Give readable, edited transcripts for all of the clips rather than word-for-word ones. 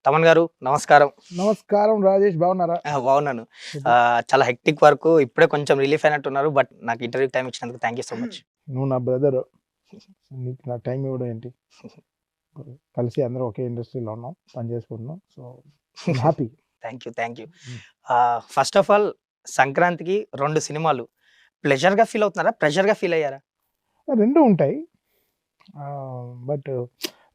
తమన్ గారు నమస్కారం. నమస్కారం రాజేష్, బాగున్నారా? బాగున్నాను. చాలా హెక్టిక్ వర్క్. ఇప్పుడే కొంచెం రిలీఫ్ అయినట్టున్నారు. బట్ నాకు ఇంటర్వ్యూకి టైం ఇచ్చినందుకు థ్యాంక్ యూ సో మచ్. నువ్వు నా బ్రదర్, నీకు నా టైం ఇవ్వడం ఏంటి? కలిసి అందరం ఒకే ఇండస్ట్రీలో ఉన్నాం, పని చేసుకుంటున్నాం. So happy. Thank you. First of all సంక్రాంతికి 2 సినిమాలు ప్లెజర్‌గా ఫీల్ అవుతున్నారా? ప్రెషర్‌గా ఫీల్ అయ్యారా? రెండు ఉంటాయి, బట్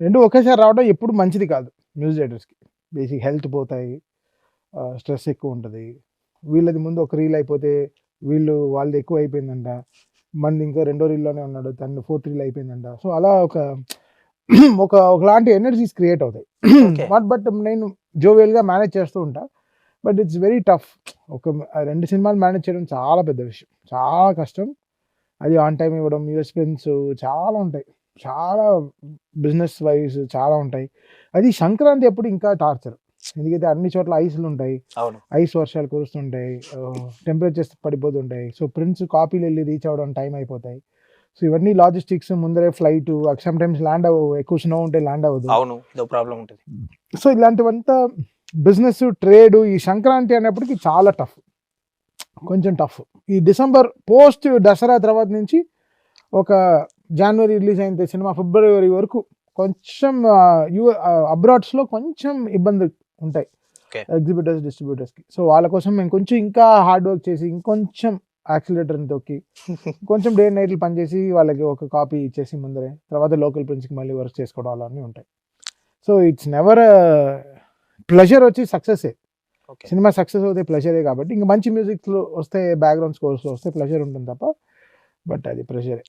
రెండు ఒకేసారి రావడం ఎప్పుడు మంచిది కాదు. న్యూస్ రైటర్స్కి బేసిక్ హెల్త్ పోతాయి, స్ట్రెస్ ఎక్కువ ఉంటుంది. వీళ్ళది ముందు ఒక రీల్ అయిపోతే వాళ్ళది ఎక్కువ అయిపోయిందంట, మంది ఇంకో రెండో రీల్లోనే ఉన్నాడు, తను ఫోర్త్ రీల్ అయిపోయిందంట. సో అలా ఒకలాంటి ఎనర్జీస్ క్రియేట్ అవుతాయి. Okay. బట్ నేను జోవియల్గా మేనేజ్ చేస్తూ ఉంటా. But it's very tough. రెండు సినిమాలు మేనేజ్ చేయడం చాలా పెద్ద విషయం, చాలా కష్టం. అది ఆన్ టైం ఇవ్వడం, యూఎస్ ఫ్రెండ్స్ చాలా ఉంటాయి, చాలా బిజినెస్ వైజ్ చాలా ఉంటాయి. అది సంక్రాంతి అప్పుడు ఇంకా టార్చర్, ఎందుకంటే అన్ని చోట్ల ఐస్లు ఉంటాయి, అవును. ఐస్ వర్షాలు కురుస్తుంటాయి, టెంపరేచర్స్ పడిపోతుంటాయి. సో ప్రింట్స్ కాపీలు వెళ్ళి రీచ్ అవ్వడం టైం అయిపోతాయి. సో ఇవన్నీ లాజిస్టిక్స్, ముందరే ఫ్లైట్, సమ్ టైమ్స్ ల్యాండ్ అవ్వవు, ఎక్కువ స్నో ఉంటే ల్యాండ్ అవ్వదు. అవును, ఇదో ప్రాబ్లం ఉంటుంది. సో ఇలాంటివంతా బిజినెస్, ట్రేడ్, ఈ సంక్రాంతి అనేప్పటికి చాలా టఫ్, కొంచెం టఫ్. ఈ డిసెంబర్ పోస్ట్ దసరా తర్వాత నుంచి ఒక జనవరి రిలీజ్ అయిన సినిమా ఫిబ్రవరి వరకు కొంచెం అబ్రాడ్స్లో కొంచెం ఇబ్బంది ఉంటాయి Okay. ఎగ్జిబిటర్స్, డిస్ట్రిబ్యూటర్స్కి. సో వాళ్ళ కోసం మేము కొంచెం ఇంకా హార్డ్ వర్క్ చేసి, ఇంకొంచెం యాక్సిలేటర్ని తొక్కి, కొంచెం డే నైట్లు పనిచేసి వాళ్ళకి ఒక కాపీ ఇచ్చేసి ముందరే, తర్వాత లోకల్ ప్రింట్స్కి మళ్ళీ వర్క్ చేసుకోవడం అలానే ఉంటాయి. సో ఇట్స్ నెవర్ ప్లెజర్ వచ్చి సక్సెసే. Okay. సినిమా సక్సెస్ అవుతే ప్లెజరే, కాబట్టి ఇంకా మంచి మ్యూజిక్లో వస్తే, బ్యాక్గ్రౌండ్ స్కోర్స్లో వస్తే ప్లెజర్ ఉంటుంది తప్ప, బట్ అది ప్రెషరే.